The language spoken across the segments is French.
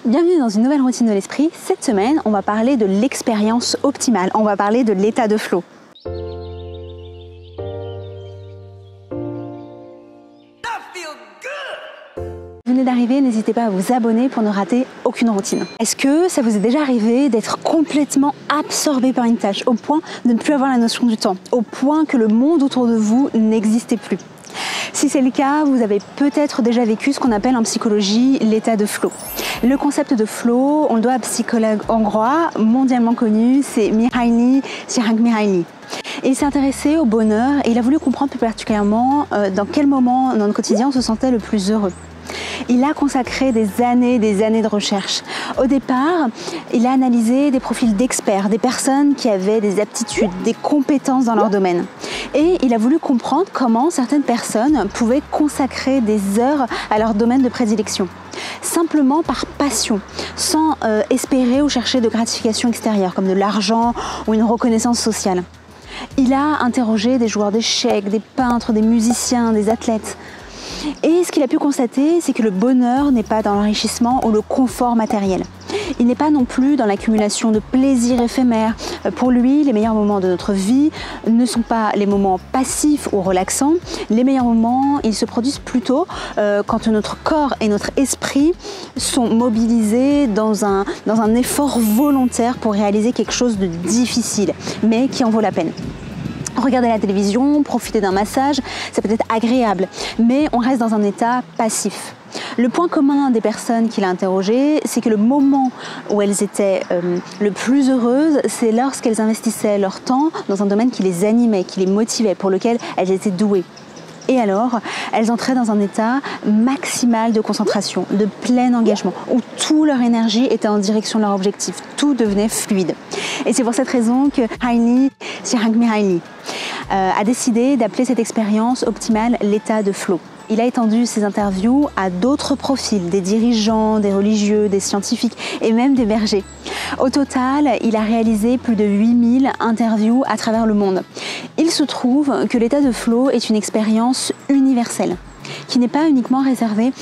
Bienvenue dans une nouvelle routine de l'esprit. Cette semaine, on va parler de l'expérience optimale. On va parler de l'état de flow. Vous venez d'arriver, n'hésitez pas à vous abonner pour ne rater aucune routine. Est-ce que ça vous est déjà arrivé d'être complètement absorbé par une tâche, au point de ne plus avoir la notion du temps, au point que le monde autour de vous n'existait plus? Si c'est le cas, vous avez peut-être déjà vécu ce qu'on appelle en psychologie l'état de flow. Le concept de flow, on le doit à un psychologue hongrois mondialement connu, c'est Mihaly Csikszentmihalyi. Et il s'est intéressé au bonheur et il a voulu comprendre plus particulièrement dans quel moment dans notre quotidien on se sentait le plus heureux. Il a consacré des années de recherche. Au départ, il a analysé des profils d'experts, des personnes qui avaient des aptitudes, des compétences dans leur domaine. Et il a voulu comprendre comment certaines personnes pouvaient consacrer des heures à leur domaine de prédilection, simplement par passion, sans espérer ou chercher de gratification extérieure, comme de l'argent ou une reconnaissance sociale. Il a interrogé des joueurs d'échecs, des peintres, des musiciens, des athlètes. Et ce qu'il a pu constater, c'est que le bonheur n'est pas dans l'enrichissement ou le confort matériel. Il n'est pas non plus dans l'accumulation de plaisirs éphémères. Pour lui, les meilleurs moments de notre vie ne sont pas les moments passifs ou relaxants. Les meilleurs moments, ils se produisent plutôt quand notre corps et notre esprit sont mobilisés dans un effort volontaire pour réaliser quelque chose de difficile, mais qui en vaut la peine. Regarder la télévision, profiter d'un massage, ça peut être agréable, mais on reste dans un état passif. Le point commun des personnes qu'il a interrogées, c'est que le moment où elles étaient le plus heureuses, c'est lorsqu'elles investissaient leur temps dans un domaine qui les animait, qui les motivait, pour lequel elles étaient douées. Et alors, elles entraient dans un état maximal de concentration, de plein engagement, où toute leur énergie était en direction de leur objectif. Tout devenait fluide. Et c'est pour cette raison que Mihaly Csikszentmihalyi a décidé d'appeler cette expérience optimale l'état de flow. Il a étendu ses interviews à d'autres profils, des dirigeants, des religieux, des scientifiques et même des bergers. Au total, il a réalisé plus de 8000 interviews à travers le monde. Il se trouve que l'état de flow est une expérience universelle, qui n'est pas uniquement réservée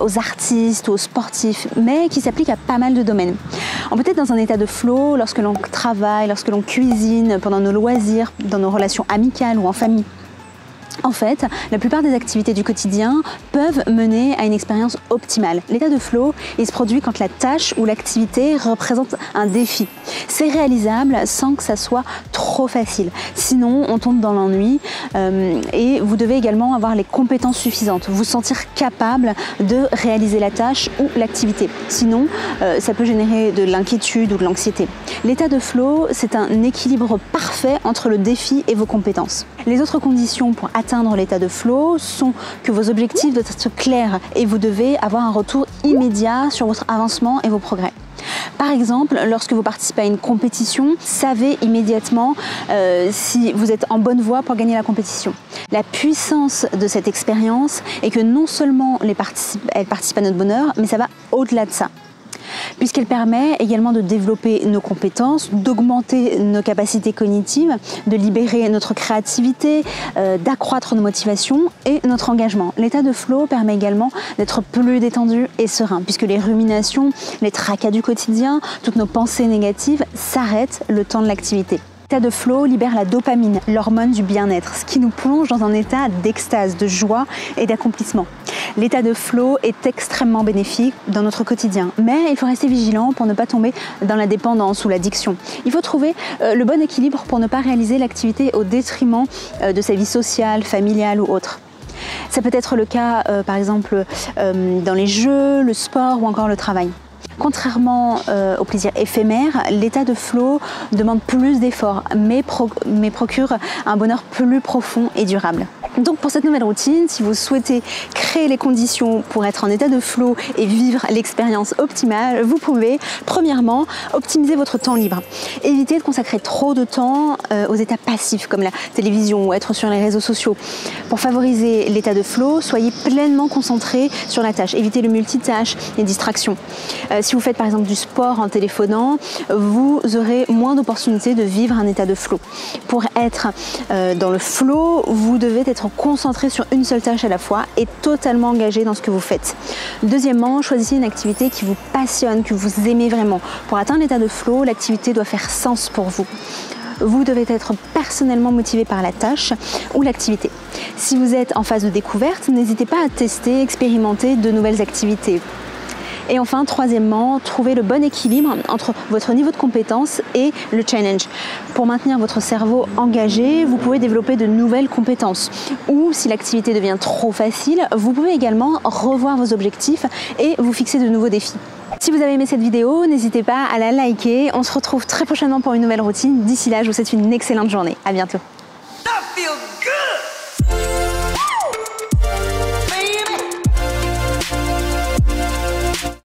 aux artistes ou aux sportifs, mais qui s'applique à pas mal de domaines. On peut être dans un état de flow lorsque l'on travaille, lorsque l'on cuisine, pendant nos loisirs, dans nos relations amicales ou en famille. En fait, la plupart des activités du quotidien peuvent mener à une expérience optimale. L'état de flow, il se produit quand la tâche ou l'activité représente un défi. C'est réalisable sans que ça soit trop facile. Sinon, on tombe dans l'ennui et vous devez également avoir les compétences suffisantes, vous sentir capable de réaliser la tâche ou l'activité. Sinon, ça peut générer de l'inquiétude ou de l'anxiété. L'état de flow, c'est un équilibre parfait entre le défi et vos compétences. Les autres conditions pour atteindre l'état de flow sont que vos objectifs doivent être clairs et vous devez avoir un retour immédiat sur votre avancement et vos progrès. Par exemple, lorsque vous participez à une compétition, savez immédiatement si vous êtes en bonne voie pour gagner la compétition. La puissance de cette expérience est que non seulement elle participe à notre bonheur, mais ça va au-delà de ça, puisqu'elle permet également de développer nos compétences, d'augmenter nos capacités cognitives, de libérer notre créativité, d'accroître nos motivations et notre engagement. L'état de flow permet également d'être plus détendu et serein, puisque les ruminations, les tracas du quotidien, toutes nos pensées négatives s'arrêtent le temps de l'activité. L'état de flow libère la dopamine, l'hormone du bien-être, ce qui nous plonge dans un état d'extase, de joie et d'accomplissement. L'état de flow est extrêmement bénéfique dans notre quotidien, mais il faut rester vigilant pour ne pas tomber dans la dépendance ou l'addiction. Il faut trouver le bon équilibre pour ne pas réaliser l'activité au détriment de sa vie sociale, familiale ou autre. Ça peut être le cas, par exemple, dans les jeux, le sport ou encore le travail. Contrairement au plaisir éphémère, l'état de flow demande plus d'efforts, mais procure un bonheur plus profond et durable. Donc pour cette nouvelle routine, si vous souhaitez créer les conditions pour être en état de flow et vivre l'expérience optimale, vous pouvez premièrement optimiser votre temps libre. Évitez de consacrer trop de temps aux états passifs comme la télévision ou être sur les réseaux sociaux. Pour favoriser l'état de flow, soyez pleinement concentré sur la tâche. Évitez le multitâche, les distractions. Si vous faites par exemple du sport en téléphonant, vous aurez moins d'opportunités de vivre un état de flow. Pour être dans le flow, vous devez être d'être concentré sur une seule tâche à la fois et totalement engagé dans ce que vous faites. Deuxièmement, choisissez une activité qui vous passionne, que vous aimez vraiment. Pour atteindre l'état de flow, l'activité doit faire sens pour vous. Vous devez être personnellement motivé par la tâche ou l'activité. Si vous êtes en phase de découverte, n'hésitez pas à tester, expérimenter de nouvelles activités. Et enfin, troisièmement, trouvez le bon équilibre entre votre niveau de compétence et le challenge. Pour maintenir votre cerveau engagé, vous pouvez développer de nouvelles compétences. Ou si l'activité devient trop facile, vous pouvez également revoir vos objectifs et vous fixer de nouveaux défis. Si vous avez aimé cette vidéo, n'hésitez pas à la liker. On se retrouve très prochainement pour une nouvelle routine. D'ici là, je vous souhaite une excellente journée. À bientôt.